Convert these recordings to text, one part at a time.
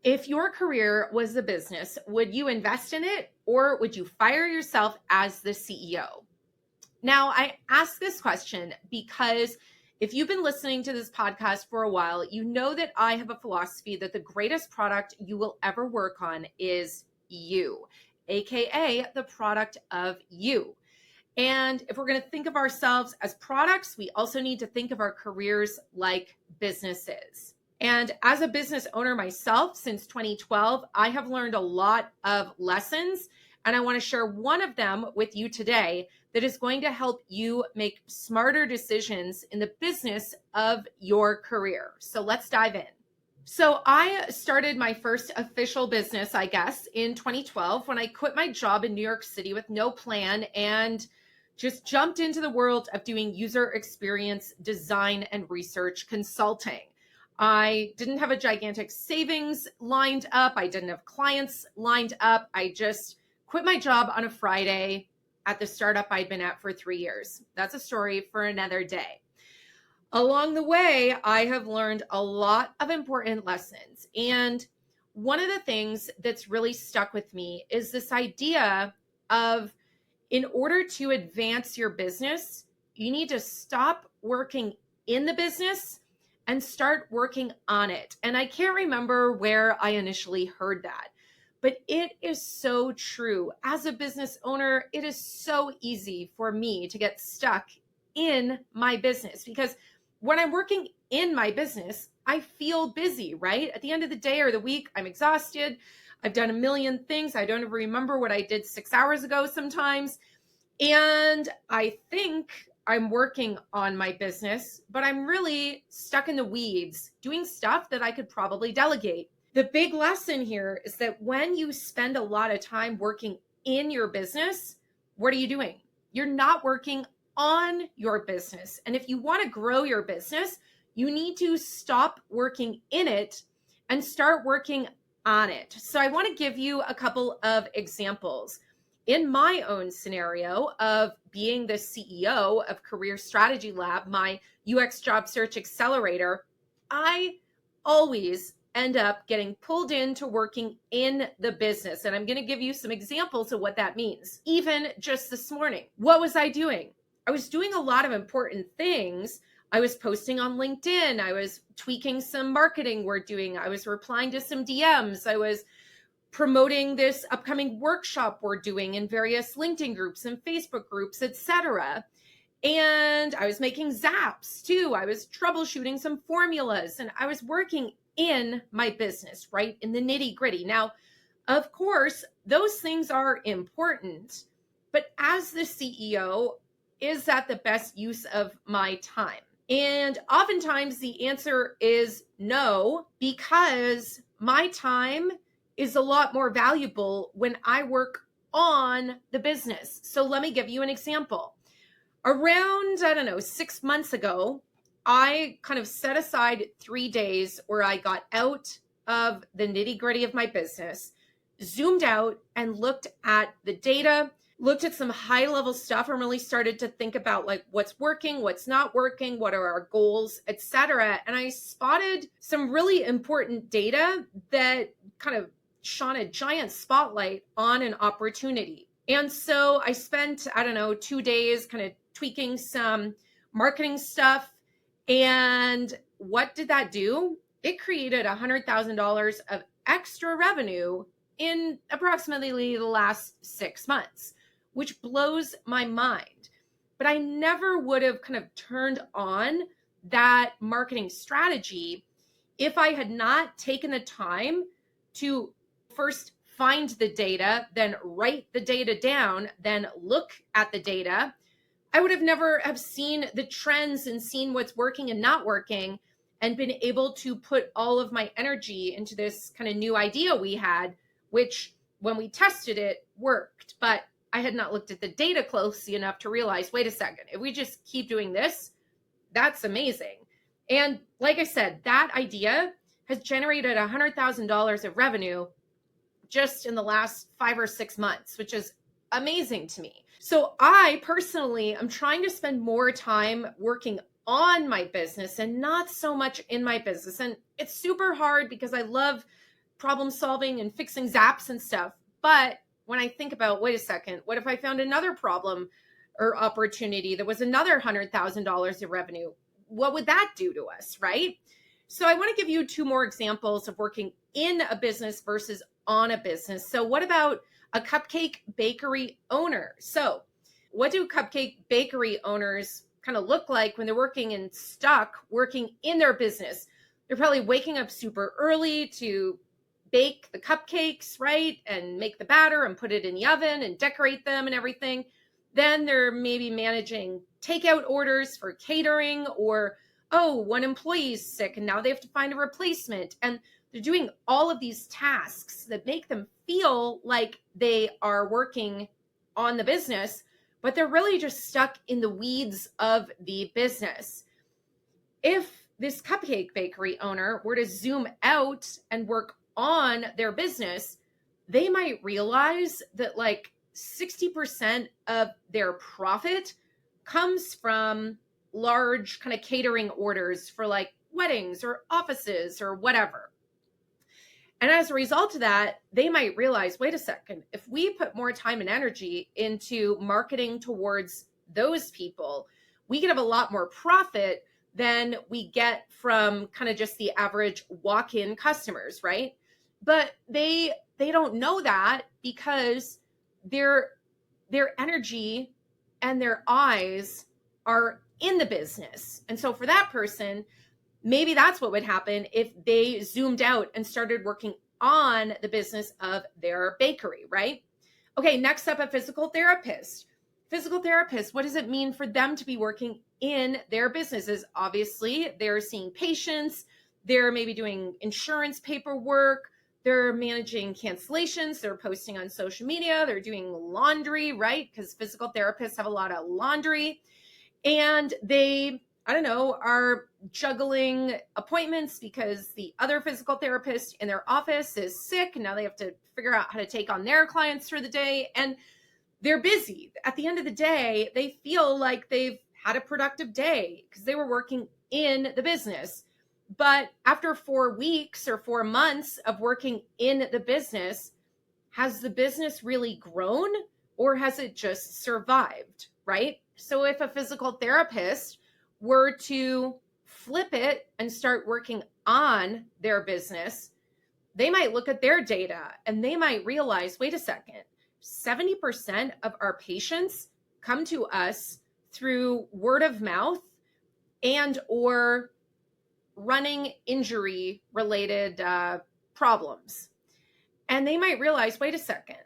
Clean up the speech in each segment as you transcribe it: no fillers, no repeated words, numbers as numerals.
If your career was a business, would you invest in it or would you fire yourself as the CEO? Now, I ask this question because if you've been listening to this podcast for a while, you know that I have a philosophy that the greatest product you will ever work on is you, AKA the product of you. And if we're going to think of ourselves as products, we also need to think of our careers like businesses. And as a business owner myself since 2012, I have learned a lot of lessons, and I want to share one of them with you today that is going to help you make smarter decisions in the business of your career. So let's dive in. So I started my first official business, I guess, in 2012 when I quit my job in New York City with no plan and just jumped into the world of doing user experience design and research consulting. I didn't have a gigantic savings lined up. I didn't have clients lined up. I just quit my job on a Friday at the startup I'd been at for 3 years. That's a story for another day. Along the way, I have learned a lot of important lessons. And one of the things that's really stuck with me is this idea of, in order to advance your business, you need to stop working in the business and start working on it. And I can't remember where I initially heard that, but it is so true. As a business owner, it is so easy for me to get stuck in my business because when I'm working in my business, I feel busy, right? At the end of the day or the week, I'm exhausted. I've done a million things. I don't even remember what I did 6 hours ago sometimes. And I think I'm working on my business, but I'm really stuck in the weeds doing stuff that I could probably delegate. The big lesson here is that when you spend a lot of time working in your business, what are you doing? You're not working on your business. And if you want to grow your business, you need to stop working in it and start working on it. So I want to give you a couple of examples. In my own scenario of being the CEO of Career Strategy Lab, my UX job search accelerator, I always end up getting pulled into working in the business. And I'm going to give you some examples of what that means. Even just this morning, what was I doing? I was doing a lot of important things. I was posting on LinkedIn. I was tweaking some marketing we're doing. I was replying to some DMs. I was promoting this upcoming workshop we're doing in various LinkedIn groups and Facebook groups, etc. And I was making zaps too. I was troubleshooting some formulas and I was working in my business, right? In the nitty gritty. Now, of course, those things are important, but as the CEO, is that the best use of my time? And oftentimes the answer is no, because my time is a lot more valuable when I work on the business. So let me give you an example. Around, 6 months ago, I kind of set aside 3 days where I got out of the nitty gritty of my business, zoomed out and looked at the data, looked at some high level stuff and really started to think about like what's working, what's not working, what are our goals, etc. And I spotted some really important data that kind of shone a giant spotlight on an opportunity. And so I spent, 2 days kind of tweaking some marketing stuff. And what did that do? It created $100,000 of extra revenue in approximately the last 6 months, which blows my mind. But I never would have kind of turned on that marketing strategy if I had not taken the time to first find the data, then write the data down, then look at the data. I would have never have seen the trends and seen what's working and not working and been able to put all of my energy into this kind of new idea we had, which when we tested it worked. But I had not looked at the data closely enough to realize, wait a second, if we just keep doing this, that's amazing. And like I said, that idea has generated $100,000 of revenue just in the last 5 or 6 months, which is amazing to me. So I personally am trying to spend more time working on my business and not so much in my business. And it's super hard because I love problem solving and fixing zaps and stuff. But when I think about, wait a second, what if I found another problem or opportunity that was another $100,000 of revenue? What would that do to us, right? So I want to give you two more examples of working in a business versus on a business. So what about a cupcake bakery owner? So what do cupcake bakery owners kind of look like when they're working in their business? They're probably waking up super early to bake the cupcakes, right? And make the batter and put it in the oven and decorate them and everything. Then they're maybe managing takeout orders for catering, or, oh, one employee is sick and now they have to find a replacement. And they're doing all of these tasks that make them feel like they are working on the business, but they're really just stuck in the weeds of the business. If this cupcake bakery owner were to zoom out and work on their business, they might realize that like 60% of their profit comes from large kind of catering orders for like weddings or offices or whatever. And as a result of that, they might realize, wait a second, if we put more time and energy into marketing towards those people, we can have a lot more profit than we get from kind of just the average walk-in customers, right? But they don't know that because their energy and their eyes are in the business. And so for that person, maybe that's what would happen if they zoomed out and started working on the business of their bakery, right? Okay, next up, a physical therapist. Physical therapist, what does it mean for them to be working in their businesses? Obviously, they're seeing patients, they're maybe doing insurance paperwork, they're managing cancellations, they're posting on social media, they're doing laundry, right? Because physical therapists have a lot of laundry. And they, are juggling appointments because the other physical therapist in their office is sick. And now they have to figure out how to take on their clients for the day. And they're busy. At the end of the day, they feel like they've had a productive day because they were working in the business. But after 4 weeks or 4 months of working in the business, has the business really grown or has it just survived, right? So if a physical therapist were to flip it and start working on their business, they might look at their data and they might realize, wait a second, 70% of our patients come to us through word of mouth and or running injury related problems. And they might realize, wait a second,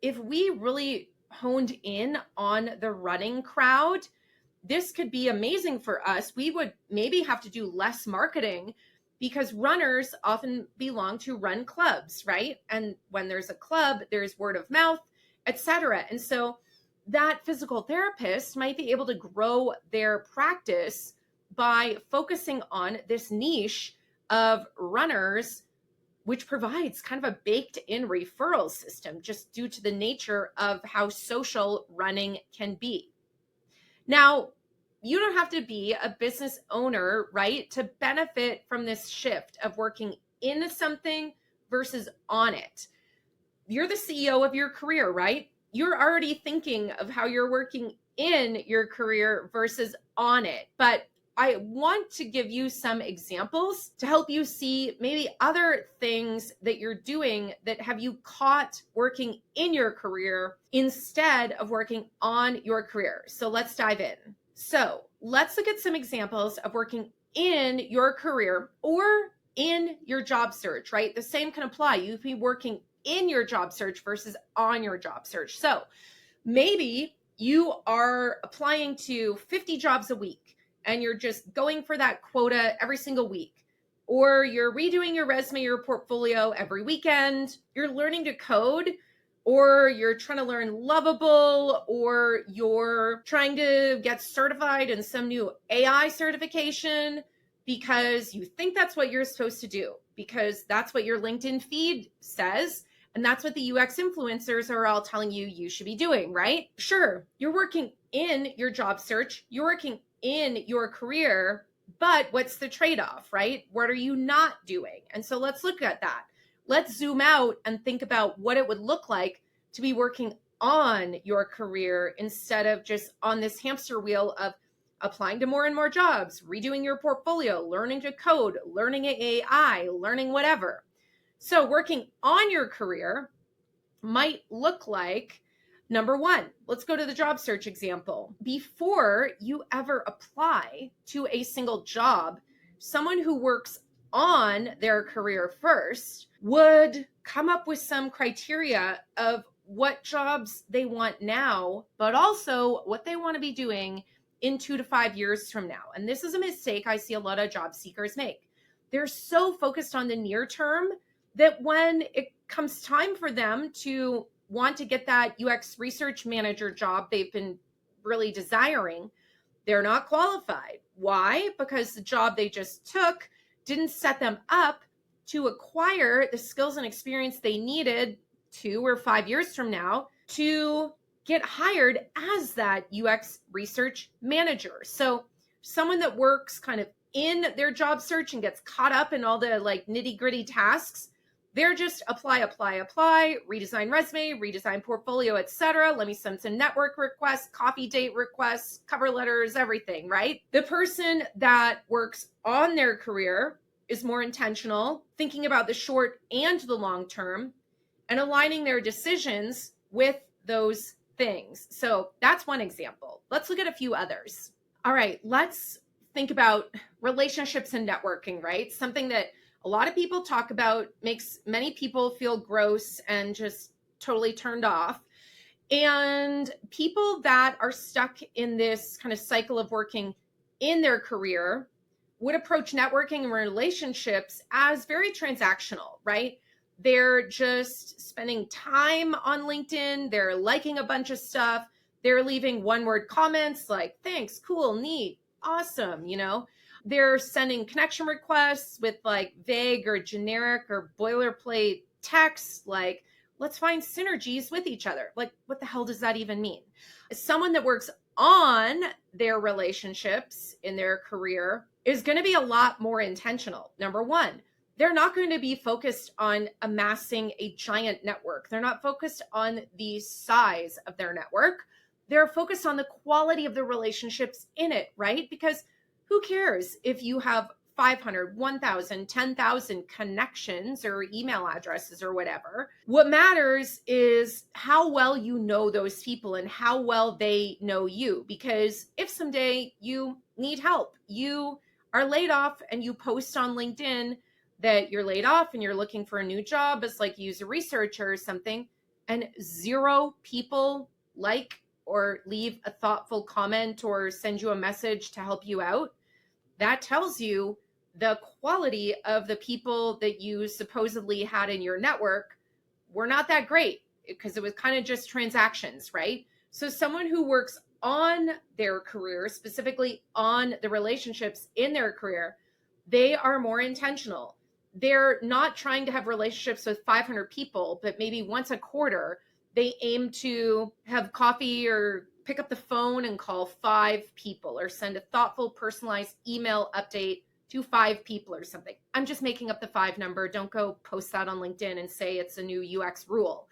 if we really honed in on the running crowd, this could be amazing for us. We would maybe have to do less marketing because runners often belong to run clubs, right? And when there's a club, there's word of mouth, etc. And so that physical therapist might be able to grow their practice by focusing on this niche of runners, which provides kind of a baked-in referral system just due to the nature of how social running can be. Now, you don't have to be a business owner, right, to benefit from this shift of working in something versus on it. You're the CEO of your career, right? You're already thinking of how you're working in your career versus on it. But I want to give you some examples to help you see maybe other things that you're doing that have you caught working in your career instead of working on your career. So let's dive in. So let's look at some examples of working in your career or in your job search, right? The same can apply. You could be working in your job search versus on your job search. So maybe you are applying to 50 jobs a week and you're just going for that quota every single week, or you're redoing your resume, your portfolio every weekend, you're learning to code, or you're trying to learn Lovable, or you're trying to get certified in some new AI certification because you think that's what you're supposed to do, because that's what your LinkedIn feed says, and that's what the UX influencers are all telling you you should be doing, right? Sure, you're working in your job search, you're working in your career, but what's the trade-off, right? What are you not doing? And so let's look at that. let's zoom out and think about what it would look like to be working on your career instead of just on this hamster wheel of applying to more and more jobs, redoing your portfolio, learning to code, learning AI, learning whatever. So working on your career might look like, number one, let's go to the job search example. Before you ever apply to a single job, someone who works on their career first would come up with some criteria of what jobs they want now, but also what they want to be doing in 2 to 5 years from now. And this is a mistake I see a lot of job seekers make. They're so focused on the near term that when it comes time for them to want to get that UX research manager job they've been really desiring, they're not qualified. Why? Because the job they just took didn't set them up to acquire the skills and experience they needed 2 or 5 years from now to get hired as that UX research manager. So someone that works kind of in their job search and gets caught up in all the like nitty gritty tasks, they're just apply, redesign resume, redesign portfolio, etc. Let me send some network requests, coffee date requests, cover letters, everything, right? The person that works on their career is more intentional, thinking about the short and the long term, and aligning their decisions with those things. So that's one example. Let's look at a few others. All right, let's think about relationships and networking, right? Something that a lot of people talk about, makes many people feel gross and just totally turned off. And people that are stuck in this kind of cycle of working in their career would approach networking and relationships as very transactional, right? They're just spending time on LinkedIn. They're liking a bunch of stuff. They're leaving one-word comments like, thanks, cool, neat, awesome, you know? They're sending connection requests with like vague or generic or boilerplate text like, let's find synergies with each other. Like, what the hell does that even mean? Someone that works on their relationships in their career is going to be a lot more intentional. Number one, they're not going to be focused on amassing a giant network. They're not focused on the size of their network. They're focused on the quality of the relationships in it, right? Because who cares if you have 500, 1,000, 10,000 connections or email addresses or whatever? What matters is how well you know those people and how well they know you. Because if someday you need help, you are laid off and you post on LinkedIn that you're laid off and you're looking for a new job as like user researcher or something, and 0 people like or leave a thoughtful comment or send you a message to help you out, that tells you the quality of the people that you supposedly had in your network were not that great because it was kind of just transactions, right? So someone who works on their career, specifically on the relationships in their career, they are more intentional. They're not trying to have relationships with 500 people, but maybe once a quarter, they aim to have coffee or pick up the phone and call 5 people or send a thoughtful, personalized email update to 5 people or something. I'm just making up the 5 number. Don't go post that on LinkedIn and say it's a new UX rule.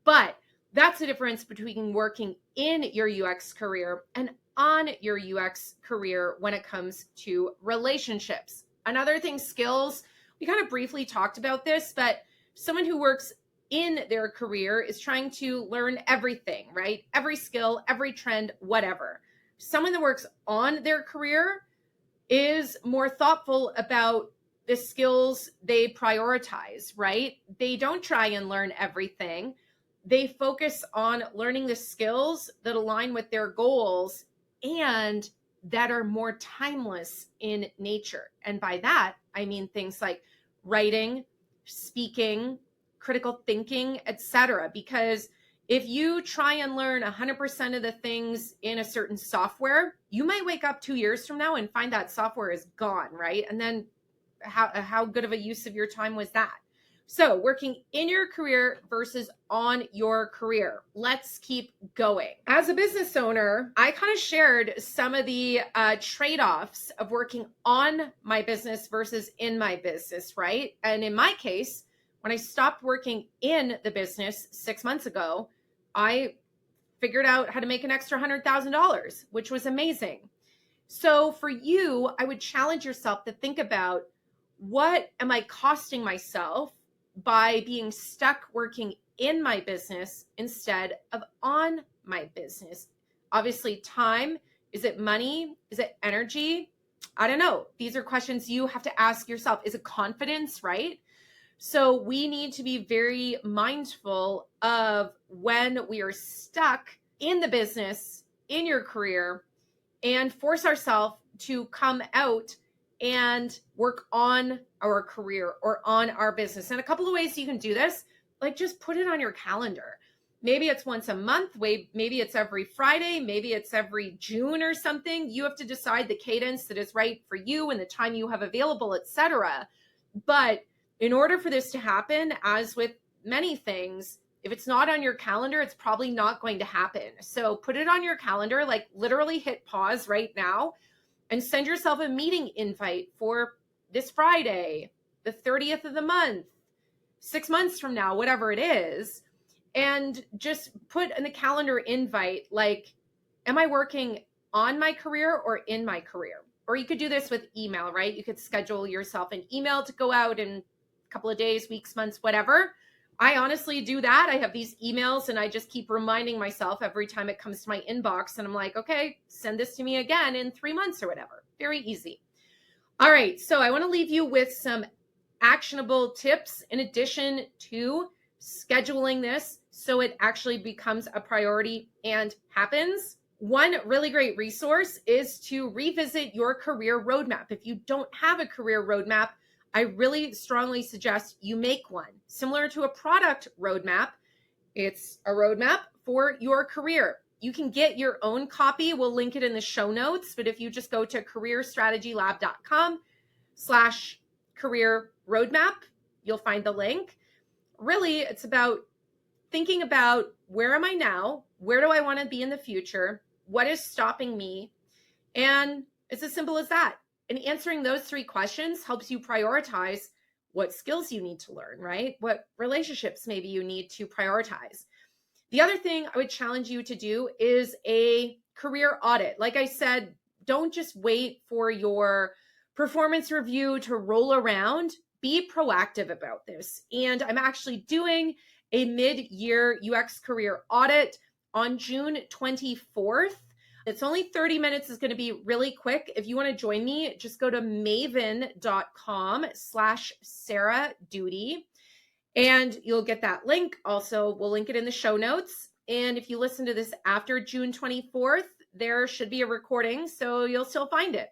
But that's the difference between working in your UX career and on your UX career when it comes to relationships. Another thing, skills. We kind of briefly talked about this, but someone who works in their career is trying to learn everything, right? Every skill, every trend, whatever. Someone that works on their career is more thoughtful about the skills they prioritize, right? They don't try and learn everything. They focus on learning the skills that align with their goals and that are more timeless in nature. And by that, I mean things like writing, speaking, critical thinking, etc. Because if you try and learn 100% of the things in a certain software, you might wake up 2 years from now and find that software is gone, right? And then how good of a use of your time was that? So working in your career versus on your career. Let's keep going. As a business owner, I kind of shared some of the trade-offs of working on my business versus in my business, right? And in my case, When I stopped working in the business 6 months ago, I figured out how to make an extra $100,000, which was amazing. So for you, I would challenge yourself to think about, what am I costing myself by being stuck working in my business instead of on my business? Obviously, time. Is it money? Is it energy? I don't know. These are questions you have to ask yourself. Is it confidence, right? So we need to be very mindful of when we are stuck in the business, in your career, and force ourselves to come out and work on our career or on our business. And a couple of ways you can do this, like just put it on your calendar. Maybe it's once a month, maybe it's every Friday, maybe it's every June or something. You have to decide the cadence that is right for you and the time you have available, etc. But in order for this to happen, as with many things, if it's not on your calendar, it's probably not going to happen. So put it on your calendar, like literally hit pause right now and send yourself a meeting invite for this Friday, the 30th of the month, 6 months from now, whatever it is. And just put in the calendar invite, like, am I working on my career or in my career? Or you could do this with email, right? You could schedule yourself an email to go out in a couple of days, weeks, months, whatever. I honestly do that. I have these emails and I just keep reminding myself every time it comes to my inbox. And I'm like, okay, send this to me again in 3 months or whatever. Very easy. All right. So I want to leave you with some actionable tips in addition to scheduling this so it actually becomes a priority and happens. One really great resource is to revisit your career roadmap. If you don't have a career roadmap, I really strongly suggest you make one. Similar to a product roadmap, it's a roadmap for your career. You can get your own copy. We'll link it in the show notes. But if you just go to careerstrategylab.com/career roadmap, you'll find the link. Really, it's about thinking about, where am I now? Where do I want to be in the future? What is stopping me? And it's as simple as that. And answering those 3 questions helps you prioritize what skills you need to learn, right? What relationships maybe you need to prioritize. The other thing I would challenge you to do is a career audit. Like I said, don't just wait for your performance review to roll around. Be proactive about this. And I'm actually doing a mid-year UX career audit on June 24th. It's only 30 minutes. It's going to be really quick. If you want to join me, just go to maven.com/Sarah Doody and you'll get that link. Also, we'll link it in the show notes. And if you listen to this after June 24th, there should be a recording, so you'll still find it.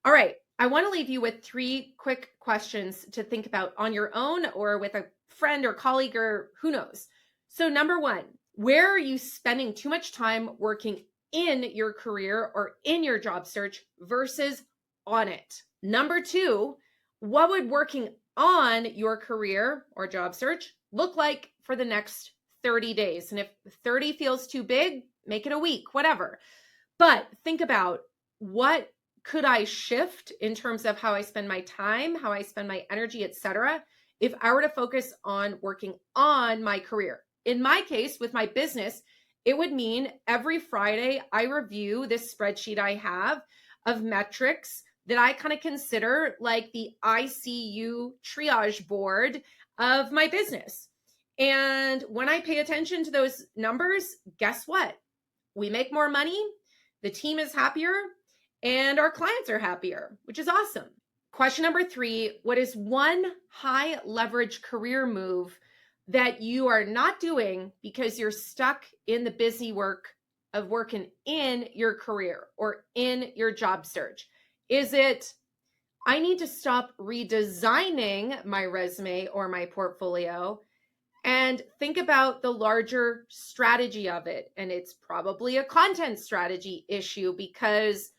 All right. I want to leave you with 3 quick questions to think about on your own or with a friend or colleague or who knows. So number 1, where are you spending too much time working in your career or in your job search versus on it? Number 2, what would working on your career or job search look like for the next 30 days? And if 30 feels too big, make it a week, whatever. But think about, what could I shift in terms of how I spend my time, how I spend my energy, etc., if I were to focus on working on my career? In my case, with my business, it would mean every Friday I review this spreadsheet I have of metrics that I kind of consider like the ICU triage board of my business. And when I pay attention to those numbers, guess what? We make more money, the team is happier, and our clients are happier, which is awesome. Question number 3, what is one high leverage career move that you are not doing because you're stuck in the busy work of working in your career or in your job search? Is it, I need to stop redesigning my resume or my portfolio and think about the larger strategy of it? And it's probably a content strategy issue, because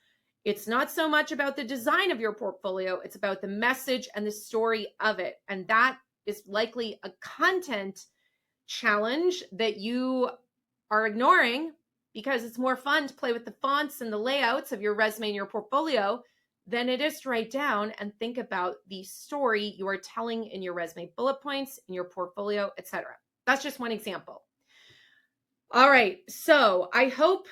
it's not so much about the design of your portfolio, it's about the message and the story of it. And that is likely a content challenge that you are ignoring because it's more fun to play with the fonts and the layouts of your resume and your portfolio than it is to write down and think about the story you are telling in your resume bullet points, in your portfolio, etc. That's just one example. All right, so I hope,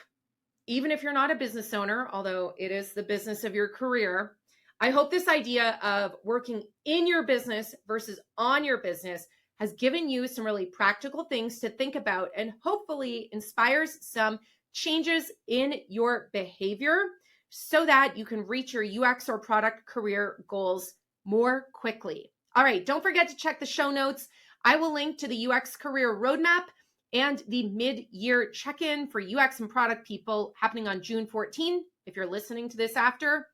even if you're not a business owner, although it is the business of your career, I hope this idea of working in your business versus on your business has given you some really practical things to think about and hopefully inspires some changes in your behavior so that you can reach your UX or product career goals more quickly. All right, don't forget to check the show notes. I will link to the UX career roadmap and the mid-year check-in for UX and product people happening on June 14. If you're listening to this after,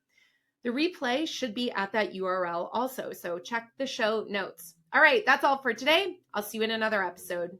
the replay should be at that URL also. So check the show notes. All right, that's all for today. I'll see you in another episode.